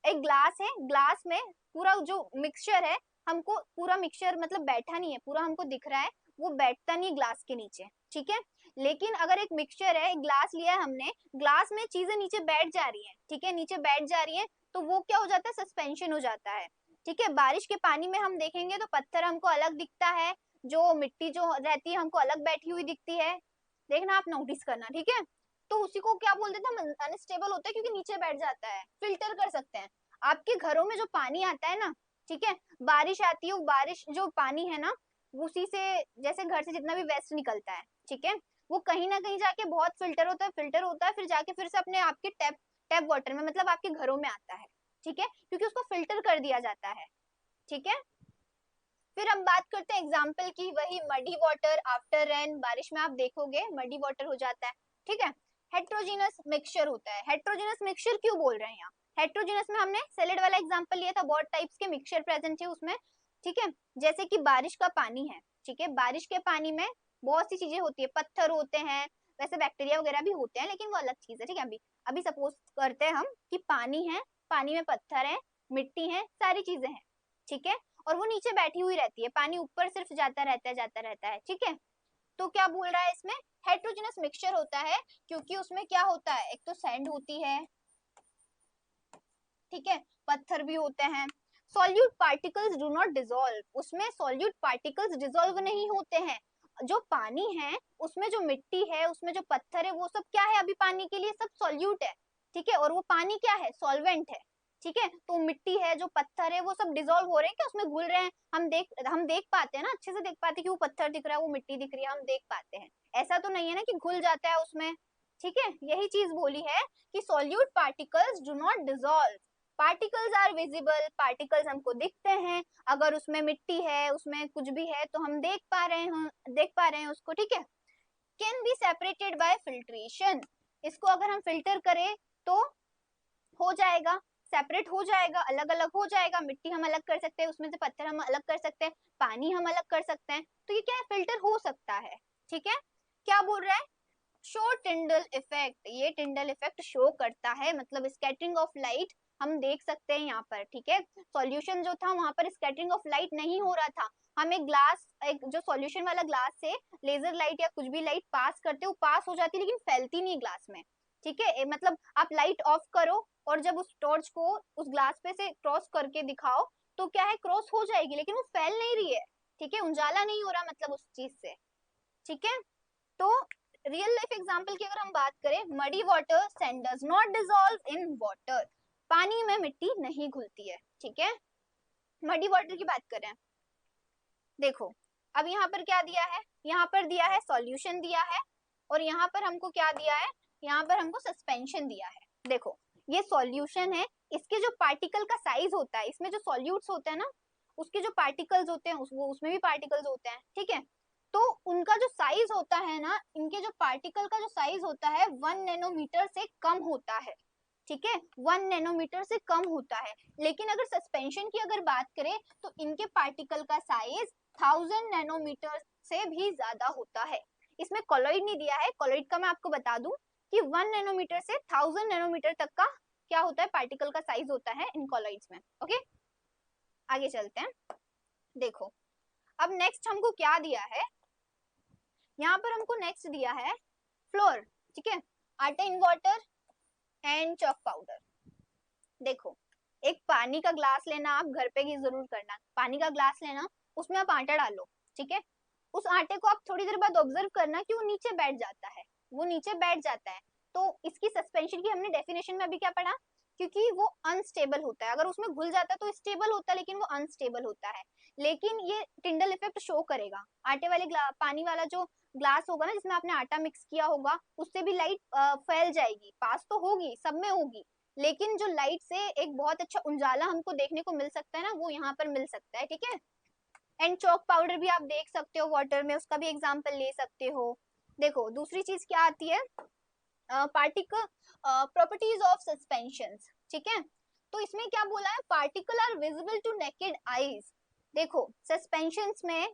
एक ग्लास है, ग्लास में पूरा जो मिक्सचर है, हमको पूरा मिक्सचर मतलब बैठा नहीं है, पूरा हमको दिख रहा है, वो बैठता नहीं ग्लास के नीचे, ठीक है। लेकिन अगर एक मिक्सचर है, एक ग्लास लिया है हमने, ग्लास में चीजें नीचे बैठ जा रही है, ठीक है, नीचे बैठ जा रही है, तो वो क्या हो जाता है, सस्पेंशन हो जाता है, ठीक है। बारिश के पानी में हम देखेंगे तो पत्थर हमको अलग दिखता है, जो मिट्टी जो रहती है हमको अलग बैठी हुई दिखती है, देखना आप नोटिस करना, ठीक है। तो उसी को क्या बोलते थे हम, अनस्टेबल होता है, क्योंकि नीचे बैठ जाता है। फिल्टर कर सकते हैं। आपके घरों में जो पानी आता है ना, ठीक है, बारिश आती है, वो बारिश जो पानी है ना, उसी से जैसे घर से जितना भी वेस्ट निकलता है, ठीक है, वो कहीं ना कहीं जाके बहुत फिल्टर होता है, फिर जाके फिर से अपने आपके टैप टैप वाटर में, मतलब आपके घरों में आता है, ठीक है, क्योंकि उसको फिल्टर कर दिया जाता है, ठीक है। फिर हम बात करते हैं एग्जाम्पल की, वही मडी वाटर आफ्टर रेन, बारिश में आप देखोगे मडी वाटर हो जाता है, ठीक है। हेट्रोजीनस मिक्सचर होता है। हेट्रोजीनस मिक्सचर क्यों बोल रहे हैं यहाँ? हेट्रोजीनस में हमने सैलेड वाला एग्जांपल लिया था, बहुत टाइप्स के मिक्सचर प्रेजेंट है उसमें, ठीक है। जैसे कि बारिश का पानी है, ठीक है, बारिश के पानी में बहुत सी चीजें होती है, पत्थर होते हैं, वैसे बैक्टीरिया वगैरह भी होते हैं, लेकिन वो अलग चीज है, ठीक है। अभी अभी सपोज करते हैं हम कि पानी है, पानी में पत्थर है, मिट्टी है, सारी चीजें हैं, ठीक है, और वो नीचे बैठी हुई रहती है, पानी ऊपर सिर्फ जाता रहता है, ठीक है। तो क्या बोल रहा है इसमें, हेट्रोजेनस मिक्सचर होता है, क्योंकि उसमें क्या होता है, एक तो सैंड होती है, ठीक है, पत्थर भी होते हैं। Solute particles do not dissolve, उसमें सॉल्यूट पार्टिकल्स डिसॉल्व नहीं होते हैं। जो पानी है उसमें जो मिट्टी है, उसमें जो पत्थर है, वो सब क्या है, अभी पानी के लिए सब सॉल्यूट है, ठीक है, और वो पानी क्या है, सॉल्वेंट है, ठीक है। तो मिट्टी है, जो पत्थर है, वो सब डिसॉल्व हो रहे हैं, क्या उसमें घुल रहे हैं, हम देख पाते हैं ना, अच्छे से देख पाते हैं कि वो पत्थर दिख रहा है, वो मिट्टी दिख रही है, हम देख पाते हैं। ऐसा तो नहीं है ना कि घुल जाता है उसमें, ठीक है। यही चीज बोली है कि solute particles do not dissolve, particles are visible, particles हमको दिखते हैं, अगर उसमें मिट्टी है, उसमें कुछ भी है, तो हम देख पा रहे हैं उसको, ठीक है। Can be separated by filtration, इसको अगर हम फिल्टर करें तो हो जाएगा, सेपरेट हो जाएगा, अलग अलग हो जाएगा, मिट्टी हम अलग कर सकते हैं, उसमें से पत्थर हम अलग कर सकते हैं, पानी हम अलग कर सकते हैं, तो ये क्या है, फिल्टर हो सकता है, ठीक है। क्या बोल रहा है, शो टिंडल इफेक्ट, ये टिंडल इफेक्ट शो करता है, मतलब स्कैटरिंग ऑफ लाइट हम देख सकते हैं यहाँ पर, ठीक है। सॉल्यूशन जो था वहां पर स्कैटरिंग ऑफ लाइट नहीं हो रहा था, हम एक जो सॉल्यूशन वाला ग्लास से लेजर लाइट या कुछ भी लाइट पास करते, वो पास हो जाती लेकिन फैलती नहीं ग्लास में, ठीक है। मतलब आप लाइट ऑफ करो और जब उस टॉर्च को उस ग्लास पे से क्रॉस करके दिखाओ, तो क्या है, क्रॉस हो जाएगी, लेकिन वो फैल नहीं रही है, ठीक है, उजाला नहीं हो रहा मतलब उस चीज से, ठीक है। तो रियल लाइफ एग्जांपल की अगर हम बात करें, muddy water sand does not dissolve in water, पानी में मिट्टी नहीं घुलती है, ठीक है। मडी वाटर की बात करें, देखो अब यहाँ पर क्या दिया है, यहाँ पर दिया है सॉल्यूशन दिया है, और यहाँ पर हमको क्या दिया है, यहाँ पर हमको सस्पेंशन दिया है। देखो ये सॉल्यूशन है, इसके जो पार्टिकल का साइज होता है, इसमें जो सॉल्यूट्स होते हैं ना, उसके जो पार्टिकल्स होते हैं, वो उसमें भी पार्टिकल्स होते हैं, ठीक है। तो उनका जो साइज होता है ना, इनके जो पार्टिकल का जो साइज होता है 1 नैनोमीटर से कम होता है, ठीक है, 1 नैनोमीटर से कम होता है। लेकिन अगर सस्पेंशन की अगर बात करें तो इनके पार्टिकल का साइज 1000 नैनोमीटर से भी ज्यादा होता है। इसमें कॉलॉइड नहीं दिया है, कॉलॉइड का मैं आपको बता दूं कि 1 नैनोमीटर से 1000 नैनोमीटर तक का क्या होता है, पार्टिकल का साइज होता है इन कॉलॉइड्स में, ओके। आगे चलते हैं, देखो अब नेक्स्ट हमको क्या दिया है, यहाँ पर हमको नेक्स्ट दिया है फ्लोर, ठीक है, आटा in water and chalk powder. देखो एक पानी का ग्लास लेना, आप घर पे ही जरूर करना, पानी का ग्लास लेना, उसमें आप आटा डालो, ठीक है। उस आटे को आप थोड़ी देर बाद ऑब्जर्व करना कि वो नीचे बैठ जाता है, वो नीचे बैठ जाता है। तो इसकी सस्पेंशन की हमने डेफिनेशन में अभी क्या पढ़ा, क्योंकि वो अनस्टेबल होता है, अगर उसमें घुल जाता है तो स्टेबल होता है, लेकिन वो अनस्टेबल होता है। लेकिन ये टिंडल इफेक्ट शो करेगा, आटे वाले पानी वाला जो ग्लास होगा ना जिसमें आपने आटा मिक्स किया होगा, उससे भी लाइट फैल जाएगी, पास तो होगी, सब में होगी, लेकिन जो लाइट से एक बहुत अच्छा उजाला हमको देखने को मिल सकता है ना, वो यहाँ पर मिल सकता है, ठीक है। एंड चॉक पाउडर भी आप देख सकते हो वाटर में, उसका भी एग्जाम्पल ले सकते हो। देखो दूसरी चीज क्या आती है, पार्टिकल प्रॉपर्टीज ऑफ सस्पेंशन, ठीक है। तो इसमें क्या बोला है, particle are visible to naked eyes. देखो सस्पेंशन में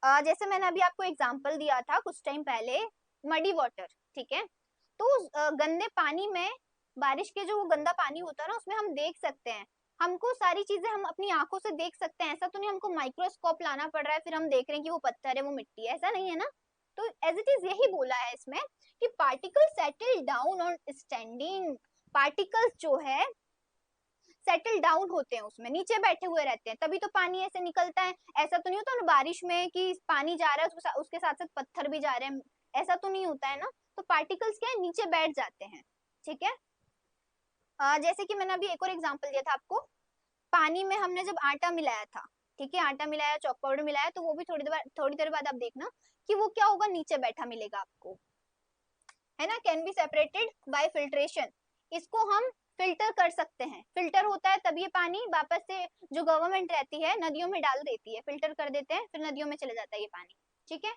जैसे मैंने अभी आपको एग्जांपल दिया था कुछ टाइम पहले, मडी वाटर, ठीक है। तो गंदे पानी में, बारिश के जो वो गंदा पानी होता है ना, उसमें हम देख सकते हैं, हमको सारी चीजें हम अपनी आंखों से देख सकते हैं, ऐसा तो नहीं हमको माइक्रोस्कोप लाना पड़ रहा है फिर हम देख रहे हैं कि वो पत्थर है वो मिट्टी है, ऐसा नहीं है ना। तो एज इट इज यही बोला है इसमें कि particle settle down on standing, particles जो है सेटल डाउन होते हैं, उसमें नीचे बैठे हुए रहते हैं, तभी तो पानी ऐसे निकलता है। ऐसा तो नहीं होता ना बारिश में कि पानी जा रहा है उसके साथ साथ पत्थर भी जा रहे हैं, ऐसा तो नहीं होता है ना। तो पार्टिकल्स क्या है, नीचे बैठ जाते हैं, ठीक है। जैसे कि मैंने अभी एक और एग्जांपल दिया था आपको, पानी में हमने जब आटा मिलाया था, ठीक है, आटा मिलाया, चॉक पाउडर मिलाया, तो वो भी थोड़ी देर बाद आप देखना कि वो क्या होगा, नीचे बैठा मिलेगा आपको, है ना। Can be separated by filtration, इसको हम फिल्टर कर सकते हैं, फिल्टर होता है तब ये पानी वापस से जो गवर्नमेंट रहती है नदियों में डाल देती है, फिल्टर कर देते हैं, फिर नदियों में चले जाता है ये पानी, ठीक है।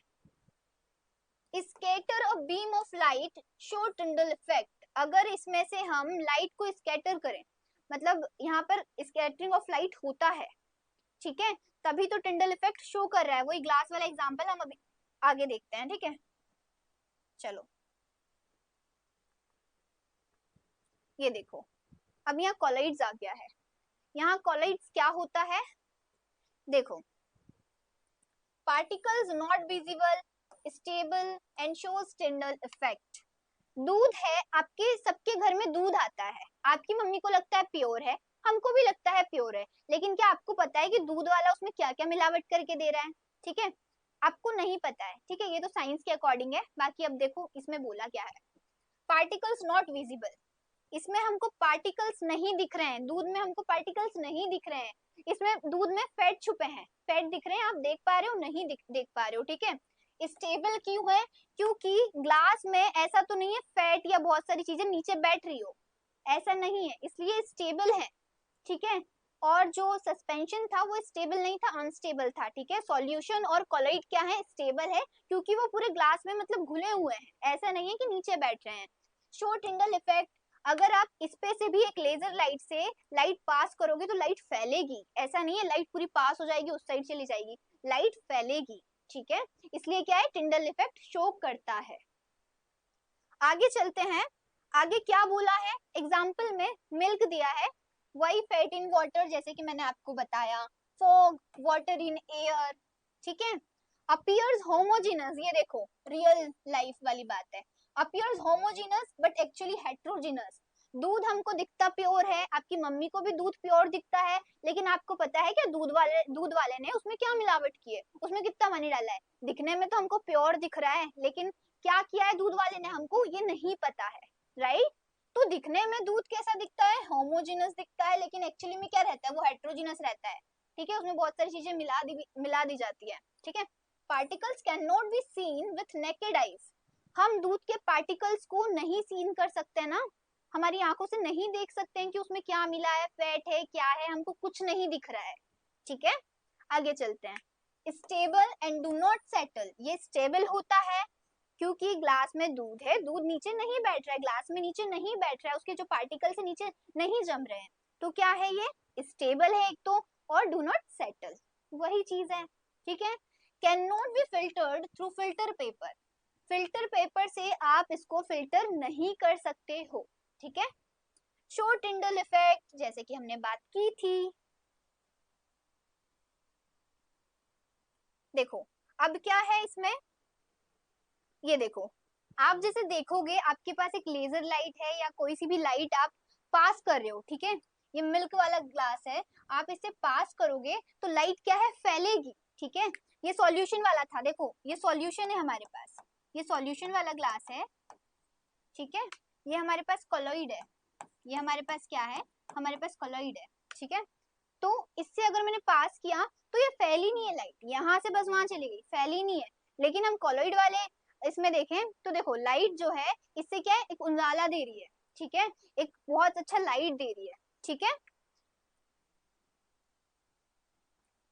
Scatter a beam of light show Tyndall effect, अगर इसमें से हम लाइट को स्कैटर करें, मतलब यहाँ पर स्कैटरिंग ऑफ लाइट होता है, ठीक है, तभी तो टिंडल इफेक्ट शो कर रहा है। वही ग्लास वाला एग्जांपल हम अभी आगे देखते हैं, ठीक है। चलो ये देखो, अब यहाँ कॉलाइड्स आ गया है। यहाँ कॉलाइड्स क्या होता है, देखो, particles not visible, stable and shows Tyndall effect. दूध है, आपके सबके घर में दूध आता है, आपकी मम्मी को लगता है प्योर है, हमको भी लगता है प्योर है, लेकिन क्या आपको पता है कि दूध वाला उसमें क्या क्या मिलावट करके दे रहा है, ठीक है, आपको नहीं पता है, ठीक है, ये तो साइंस के अकॉर्डिंग है। बाकी अब देखो इसमें बोला क्या है, पार्टिकल्स नॉट विजिबल, इसमें हमको पार्टिकल्स नहीं दिख रहे हैं, दूध में हमको पार्टिकल्स नहीं दिख रहे हैं, इसमें दूध में फैट छुपे हैं, फैट दिख रहे हैं, आप देख पा रहे हो, नहीं देख पा रहे हो, ठीक है। स्टेबल क्यों है, क्योंकि ग्लास में ऐसा तो नहीं है फैट या बहुत सारी चीजें नीचे बैठ रही हो, ऐसा नहीं है, इसलिए स्टेबल है, ठीक है। और जो सस्पेंशन था वो स्टेबल नहीं था, अनस्टेबल था, ठीक है। सॉल्यूशन और कॉलाइड क्या है, स्टेबल है, क्योंकि वो पूरे ग्लास में मतलब घुले हुए हैं, ऐसा नहीं है कि नीचे बैठ रहे हैं। शो टिंडल इफेक्ट, अगर आप इस पे से भी एक लेजर लाइट से लाइट पास करोगे तो लाइट फैलेगी, ऐसा नहीं है लाइट पूरी पास हो जाएगी उस साइड चली जाएगी, लाइट फैलेगी, ठीक है, इसलिए क्या है, टिंडल इफेक्ट शो करता है। आगे चलते हैं, आगे क्या बोला है, एग्जाम्पल में मिल्क दिया है, वही फैट इन वाटर, जैसे कि मैंने आपको बताया, फॉग, वाटर इन एयर, ठीक है। अपीयर्स होमोजेनस, ये देखो रियल लाइफ वाली बात है, appears homogeneous but actually heterogeneous. दूध हमको दिखता प्योर है, आपकी मम्मी को भी दूध प्योर दिखता है, लेकिन आपको पता है क्या, दूध वाले ने उसमें क्या मिलावट की है, उसमें कितना पानी डाला है, दिखने में तो हमको प्योर दिख रहा है, लेकिन क्या किया है दूध वाले ने, हमको ये नहीं पता है, राइट। तो दिखने में दूध कैसा दिखता है, होमोजेनस दिखता है, लेकिन एक्चुअली में क्या रहता है, वो हेट्रोजेनस रहता है, ठीक है, उसमें बहुत सारी चीजें मिला दी जाती है, ठीक है। Particles can not be seen with naked eyes, हम दूध के पार्टिकल्स को नहीं सीन कर सकते ना, हमारी आंखों से नहीं देख सकते हैं कि उसमें क्या मिला है, फैट है क्या है, हमको कुछ नहीं दिख रहा है, ठीक है। आगे चलते हैं, stable and do not settle, ये स्टेबल होता है क्योंकि ग्लास में दूध है, दूध नीचे नहीं बैठ रहा है, ग्लास में नीचे नहीं बैठ रहा है, उसके जो पार्टिकल्स है नीचे नहीं जम रहे हैं, तो क्या है, ये स्टेबल है एक तो, और डू नॉट सेटल वही चीज है, ठीक है। Can not be filtered through filter paper, filter paper से आप इसको फिल्टर नहीं कर सकते हो, ठीक है। शो टिंडल इफेक्ट, जैसे कि हमने बात की थी, देखो अब क्या है इसमें, ये देखो, आप जैसे देखोगे आपके पास एक लेजर लाइट है या कोई सी भी लाइट आप पास कर रहे हो, ठीक है, ये मिल्क वाला ग्लास है, आप इसे पास करोगे तो लाइट क्या है, फैलेगी, ठीक है। ये सॉल्यूशन वाला था, देखो ये सॉल्यूशन है हमारे पास, ये सॉल्यूशन वाला ग्लास है, ठीक है, ये हमारे पास कोलॉइड है, ये हमारे पास क्या है, हमारे पास कोलॉइड है, ठीक है। तो इससे अगर मैंने पास किया तो ये फैली नहीं है लाइट, यहाँ से बस वहां चली गई, फैली नहीं है, लेकिन हम कोलॉइड वाले इसमें देखें तो देखो लाइट जो है इससे क्या है, एक उजाला दे रही है, ठीक है, एक बहुत अच्छा लाइट दे रही है, ठीक है।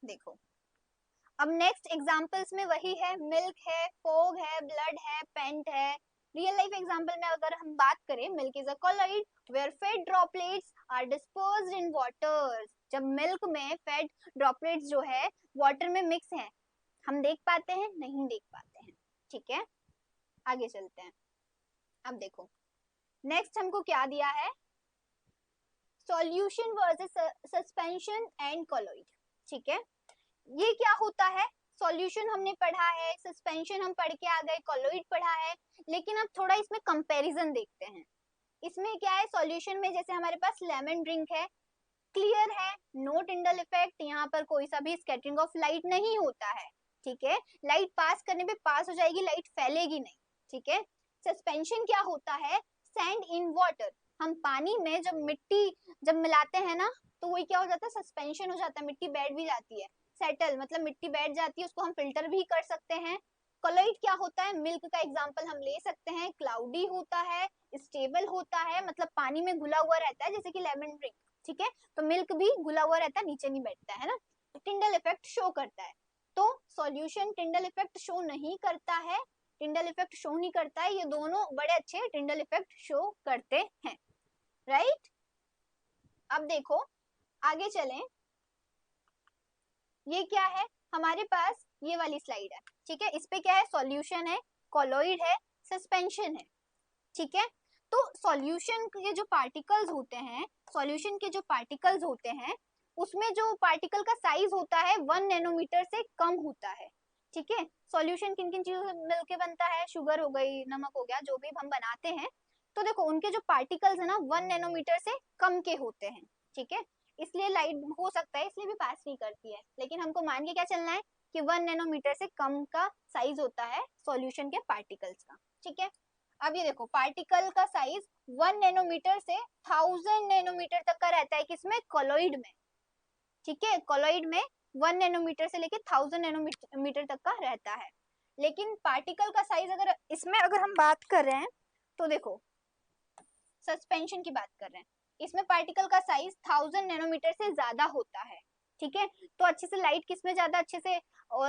देखो अब नेक्स्ट एग्जांपल्स में वही है, मिल्क है, फोग है, ब्लड है, पेंट है। रियल लाइफ एग्जांपल में अगर हम बात करें, milk is a colloid where fat droplets are dispersed in water. जब मिल्क में फेट ड्रॉपलेट्स जो है वाटर में मिक्स है, हम देख पाते हैं, नहीं देख पाते हैं, ठीक है। आगे चलते हैं। अब देखो नेक्स्ट हमको क्या दिया है, solution versus suspension and colloid, ठीक है। ये क्या होता है, सॉल्यूशन हमने पढ़ा है, सस्पेंशन हम पढ़ के आ गए, कॉलॉइड पढ़ा है, लेकिन अब थोड़ा इसमें कंपैरिजन देखते हैं। इसमें क्या है, सॉल्यूशन में जैसे हमारे पास लेमन ड्रिंक है, क्लियर है, नो टिंडल इफेक्ट, यहाँ पर कोई सा भी स्कैटरिंग ऑफ लाइट नहीं होता है, ठीक है। लाइट पास करने पे पास हो जाएगी, लाइट फैलेगी नहीं, ठीक है। सस्पेंशन क्या होता है, सैंड इन वाटर, हम पानी में जब मिट्टी जब मिलाते हैं ना, तो वही क्या हो जाता है, सस्पेंशन हो जाता है, मिट्टी बैठ भी जाती है, सेटल मतलब मिट्टी बैठ जाती है, उसको हम फिल्टर भी कर सकते हैं। कॉलॉइड क्या होता है, मिल्क का एग्जांपल हम ले सकते हैं, क्लाउडी होता है, स्टेबल होता है, मतलब पानी में घुला हुआ रहता है, जैसे कि लेमन ड्रिंक, ठीक है। तो मिल्क भी घुला हुआ रहता है, नीचे नहीं बैठता है ना, टिंडल इफेक्ट शो करता है। तो सॉल्यूशन टिंडल इफेक्ट शो नहीं करता है, टिंडल इफेक्ट शो नहीं करता है, ये दोनों बड़े अच्छे टिंडल इफेक्ट शो करते हैं, राइट। अब देखो आगे चलें, ये क्या है, हमारे पास ये वाली स्लाइड है, ठीक है। इस पे क्या है, सॉल्यूशन है, कॉलॉइड है, सस्पेंशन है, ठीक है। तो सॉल्यूशन के जो पार्टिकल्स होते हैं, सॉल्यूशन के जो पार्टिकल्स होते हैं, उसमें जो पार्टिकल का साइज होता है 1 नैनोमीटर से कम होता है, ठीक है। सॉल्यूशन किन किन चीजों से मिलके बनता है, शुगर हो गई, नमक हो गया, जो भी हम बनाते हैं, तो देखो उनके जो पार्टिकल्स है ना 1 नैनोमीटर से कम के होते हैं, ठीक है। इसलिए लाइट हो सकता है इसलिए भी पास नहीं करती है, लेकिन हमको मान के क्या चलना है कि 1 नैनोमीटर से कम का साइज होता है सॉल्यूशन के पार्टिकल्स का, ठीक है। अब ये देखो पार्टिकल का साइज 1 नैनोमीटर से 1000 नैनोमीटर तक का रहता है, किसमें, कॉलॉइड में, ठीक है। कॉलॉइड में 1 नैनोमीटर से लेके 1000 नैनोमीटर तक का रहता है। लेकिन पार्टिकल का साइज अगर इसमें अगर हम बात कर रहे हैं, तो देखो सस्पेंशन की बात कर रहे हैं, इसमें पार्टिकल का साइज 1000 नैनोमीटर से ज्यादा होता है, ठीक है। तो अच्छे से लाइट किसमें ज्यादा अच्छे से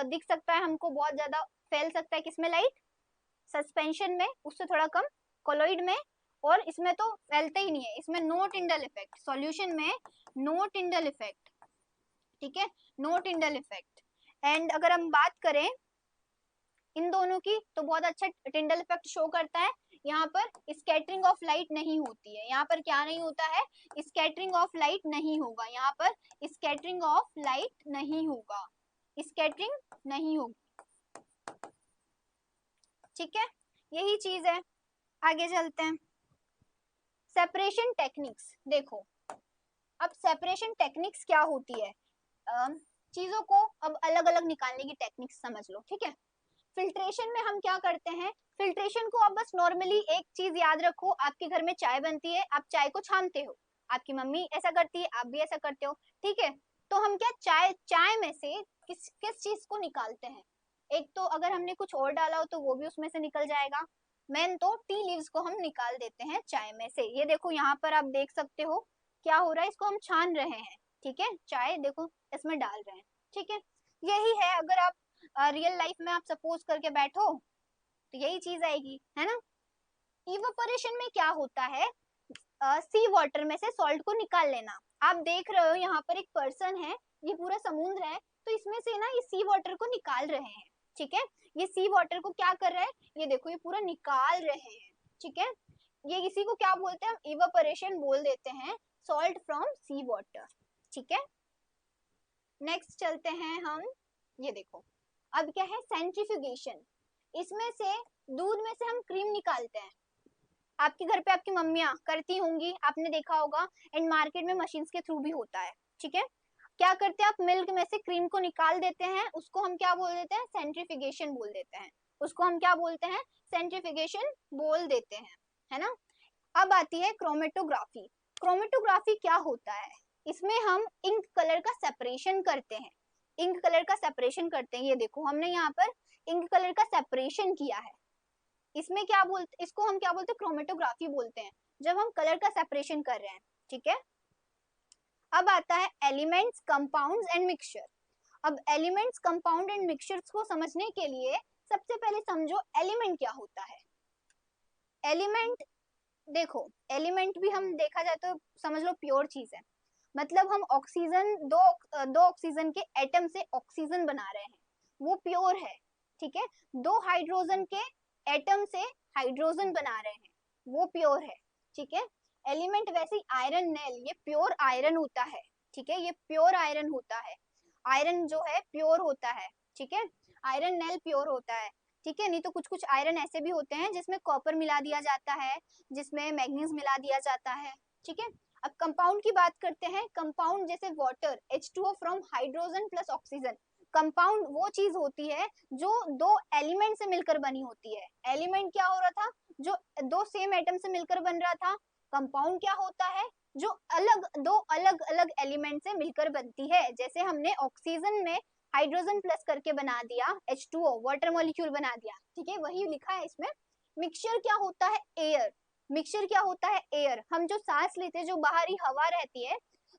दिख सकता है, हमको बहुत ज्यादा फैल सकता है, किसमें, लाइट, सस्पेंशन में, उससे थोड़ा कम कॉलॉइड में, और इसमें तो फैलते ही नहीं है, इसमें नो टिंडल इफेक्ट, सॉल्यूशन में नो टिंडल इफेक्ट, ठीक है, नो टिंडल इफेक्ट। एंड अगर हम बात करें इन दोनों की, तो बहुत अच्छा टिंडल इफेक्ट शो करता है। यहाँ पर स्कैटरिंग ऑफ लाइट नहीं होती है, यहाँ पर क्या नहीं होता है, स्कैटरिंग ऑफ लाइट नहीं होगा, यहाँ पर स्कैटरिंग ऑफ लाइट नहीं होगा, स्कैटरिंग नहीं होगी, ठीक है, यही चीज है। आगे चलते हैं, सेपरेशन टेक्निक्स। देखो अब सेपरेशन टेक्निक्स क्या होती है, चीजों को अब अलग अलग निकालने की टेक्निक्स समझ लो, ठीक है। फिल्ट्रेशन में हम क्या करते हैं, फिल्ट्रेशन को आप बस नॉर्मली एक चीज याद रखो, आपके घर में चाय बनती है, आप चाय को छानते हो, आपकी मम्मी ऐसा करती है, आप भी ऐसा करते हो, ठीक है। तो हम क्या चाय चाय में से किस किस चीज को निकालते हैं, एक तो अगर हमने कुछ और डाला हो तो वो भी उसमें से निकल जाएगा, मेन तो टी लीव्स को हम निकाल देते हैं चाय में से। ये देखो यहाँ पर आप देख सकते हो क्या हो रहा है, इसको हम छान रहे हैं, ठीक है, चाय देखो इसमें डाल रहे हैं, ठीक है। यही है, अगर आप रियल लाइफ में आप सपोज करके बैठो तो यही चीज आएगी, है ना। इवेपोरेशन में क्या होता है, सी वाटर में से सॉल्ट को निकाल लेना। आप देख रहे हो यहाँ पर एक पर्सन है, ये पूरा समुद्र है, तो इसमें से ना ये सी वाटर को निकाल रहे हैं, ठीक है। ये सी वाटर को क्या कर रहे हैं, ये देखो ये पूरा निकाल रहे हैं, ठीक है। ये इसी को क्या बोलते हैं, हम इवेपोरेशन बोल देते हैं, सॉल्ट फ्रॉम सी वाटर, ठीक है। नेक्स्ट चलते हैं हम, ये देखो अब क्या है, सेंट्रीफ्यूगेशन। इसमें से दूध में से हम क्रीम निकालते हैं, आपके घर पे आपकी मम्मियां करती होंगी, आपने देखा होगा, एंड मार्केट में मशीन्स के थ्रू भी होता है, ठीक है। क्या करते हैं, आप मिल्क में से क्रीम को निकाल देते हैं, उसको हम क्या बोल देते हैं, सेंट्रीफ्यूगेशन बोल देते हैं, उसको हम क्या बोलते हैं, सेंट्रीफ्यूगेशन बोल देते हैं, है ना। अब आती है क्रोमेटोग्राफी। क्रोमेटोग्राफी क्या होता है, इसमें हम इंक कलर का सेपरेशन करते हैं, इंक कलर का सेपरेशन करते हैं। ये देखो हमने यहाँ पर इंक कलर का सेपरेशन किया है, इसमें क्या बोलते, इसको हम क्या बोलते हैं, क्रोमेटोग्राफी बोलते हैं, जब हम कलर का सेपरेशन कर रहे हैं, ठीक है। अब आता है एलिमेंट्स, कंपाउंड्स एंड मिक्सचर। अब एलिमेंट्स, कंपाउंड एंड मिक्सचर्स को समझने के लिए सबसे पहले समझो एलिमेंट क्या होता है। एलिमेंट, देखो एलिमेंट भी हम देखा जाए तो समझ लो प्योर चीज है, मतलब हम ऑक्सीजन, दो ऑक्सीजन के एटम से ऑक्सीजन बना रहे हैं, वो प्योर है, ठीक है। दो हाइड्रोजन के एटम से हाइड्रोजन बना रहे हैं, वो प्योर है, ठीक है। एलिमेंट वैसे ही आयरन नेल, ये प्योर आयरन होता है, ठीक है, ये प्योर आयरन होता है, आयरन जो है प्योर होता है, ठीक है, आयरन नेल प्योर होता है, ठीक है। नहीं तो कुछ कुछ आयरन ऐसे भी होते हैं जिसमें कॉपर मिला दिया जाता है, जिसमें मैग्नीज मिला दिया जाता है, ठीक है। अब कंपाउंड की बात करते हैं, कंपाउंड जैसे water H2O from hydrogen plus oxygen, compound वो चीज होती है जो दो एलिमेंट से मिलकर बनी होती है। एलिमेंट क्या हो रहा था, जो दो सेम एटम से मिलकर बन रहा था। कंपाउंड क्या होता है, जो दो अलग अलग एलिमेंट से मिलकर बनती है, जैसे हमने ऑक्सीजन में हाइड्रोजन प्लस करके बना दिया H2O, वाटर मॉलिक्यूल बना दिया, ठीक है, वही लिखा है इसमें। मिक्सचर क्या होता है, एयर। मिक्सचर क्या होता है, एयर। हम जो सांस लेते हैं, जो बाहरी हवा रहती है,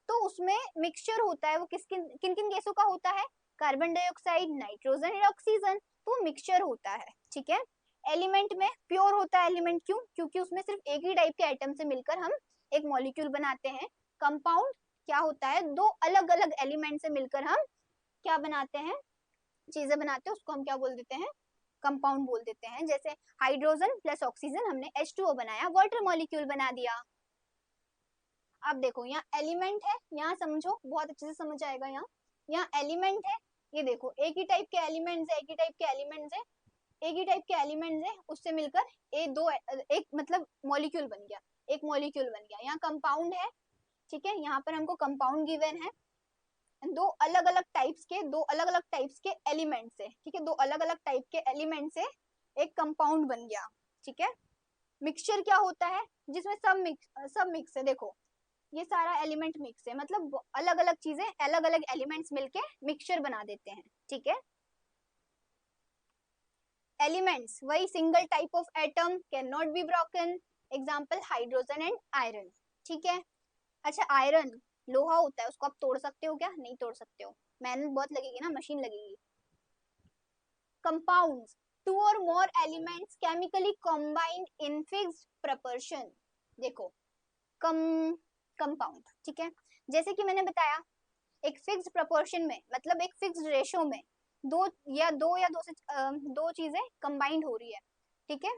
तो उसमें मिक्सचर होता है, वो किन किन गैसों का होता है, कार्बन डाइऑक्साइड, नाइट्रोजन या ऑक्सीजन, तो मिक्सचर होता है, ठीक है। एलिमेंट में प्योर होता है एलिमेंट, क्यों, क्योंकि उसमें सिर्फ एक ही टाइप के एटम से मिलकर हम एक मॉलिक्यूल बनाते हैं। कंपाउंड क्या होता है, दो अलग अलग एलिमेंट से मिलकर हम क्या बनाते हैं, चीजें बनाते हैं, उसको हम क्या बोल देते हैं, कंपाउंड बोल देते हैं। जैसे हाइड्रोजन प्लस ऑक्सीजन, हमने H2O बनाया, वाटर मॉलिक्यूल बना दिया। अब देखो यहाँ एलिमेंट है, यहाँ समझो बहुत अच्छे से समझ आएगा। यहाँ एलिमेंट है, ये देखो एक ही टाइप के एलिमेंट्स है, एक ही टाइप के एलिमेंट्स है, एक ही टाइप के एलिमेंट्स है, उससे मिलकर एक मतलब मॉलिक्यूल बन गया, एक मॉलिक्यूल बन गया। यहाँ कंपाउंड है, ठीक है, यहाँ पर हमको कंपाउंड गिवन है, दो अलग अलग टाइप्स के एलिमेंट से, ठीक है, दो अलग अलग टाइप के एलिमेंट से एक कंपाउंड बन गया, ठीक है। मिक्सचर क्या होता है, जिसमें सब मिक्स है, देखो ये सारा एलिमेंट मिक्स है, मतलब अलग अलग चीजें, अलग अलग एलिमेंट्स मिलके मिक्सचर बना देते हैं, ठीक है। एलिमेंट्स वही single type of atom, can not be broken, example hydrogen and iron, ठीक है। अच्छा आयरन लोहा होता है, उसको आप तोड़ सकते हो क्या, नहीं तोड़ सकते हो, मेहनत बहुत लगेगी ना, मशीन लगेगी। Compounds, to or more elements chemically combined in fixed proportion. देखो कम कंपाउंड, ठीक है, जैसे कि मैंने बताया एक फिक्स्ड प्रपोर्शन में, मतलब एक फिक्स्ड रेशो में दो चीजें कंबाइंड हो रही है, ठीक है,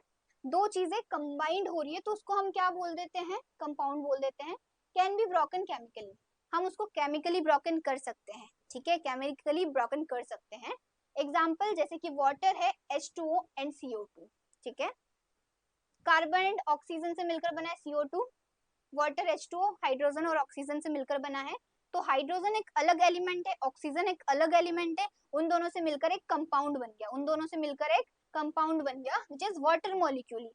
दो चीजें कंबाइंड हो रही है, तो उसको हम क्या बोल देते हैं, कंपाउंड बोल देते हैं। कैन बी ब्रोकन केमिकली, हम उसको केमिकली ब्रोकन कर सकते हैं, ठीक है, केमिकली ब्रोकन कर सकते हैं। एग्जाम्पल जैसे कि वाटर है H2O एंड CO2, ठीक है, कार्बन एंड ऑक्सीजन से मिलकर बना है CO2, वाटर H2O हाइड्रोजन और ऑक्सीजन से मिलकर बना है, तो हाइड्रोजन एक अलग एलिमेंट है, ऑक्सीजन एक अलग एलिमेंट है, उन दोनों से मिलकर एक कंपाउंड बन गया, उन दोनों से मिलकर एक कंपाउंड बन गया, which is water molecule.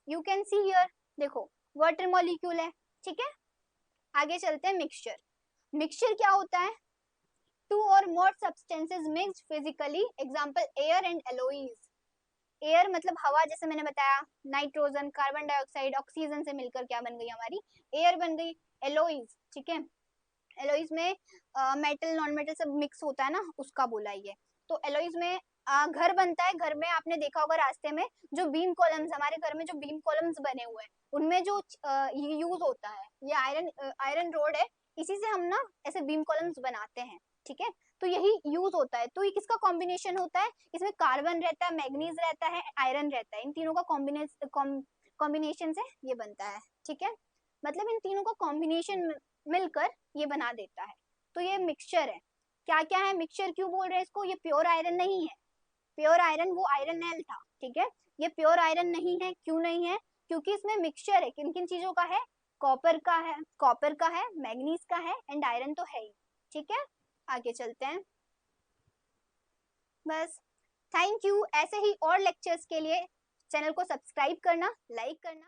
You can see here, देखो वाटर मॉलिक्यूल है, ठीक है। आगे चलते हैं मिक्सचर। मिक्सचर क्या होता है, to or more substances mixed physically, example air and एलोइज। Air मतलब हवा, जैसे मैंने बताया नाइट्रोजन, कार्बन डाइऑक्साइड, ऑक्सीजन से मिलकर क्या बन गई, हमारी एयर बन गई। एलोइज, ठीक है, एलोइज में मेटल नॉन मेटल सब मिक्स होता है ना, उसका बोला ये। तो एलोइज में घर बनता है, घर में आपने देखा होगा रास्ते में जो बीम कॉलम्स, हमारे घर में जो बीम कॉलम्स बने हुए हैं, उनमें जो यूज होता है, ये आयरन रोड है, इसी से हम ना ऐसे बीम कॉलम्स बनाते हैं, ठीक है, तो यही यूज होता है। तो ये किसका कॉम्बिनेशन होता है, इसमें कार्बन रहता है, मैग्नीज रहता है, आयरन रहता है, इन तीनों का कॉम्बिनेशन से ये बनता है, ठीक है, मतलब इन तीनों का कॉम्बिनेशन मिलकर ये बना देता है, तो ये मिक्सचर है। क्या क्या है मिक्सचर, क्यों बोल रहे हैं इसको, ये प्योर आयरन नहीं है, प्योर आयरन वो आयरन नेल था, ठीक है, ये प्योर आयरन नहीं है, क्यों नहीं है, क्योंकि इसमें मिक्सचर है, किन किन चीजों का है, कॉपर का है, मैग्नीज का है एंड आयरन तो है ही, ठीक है। आगे चलते हैं, बस, थैंक यू। ऐसे ही और लेक्चर्स के लिए चैनल को सब्सक्राइब करना, लाइक करना।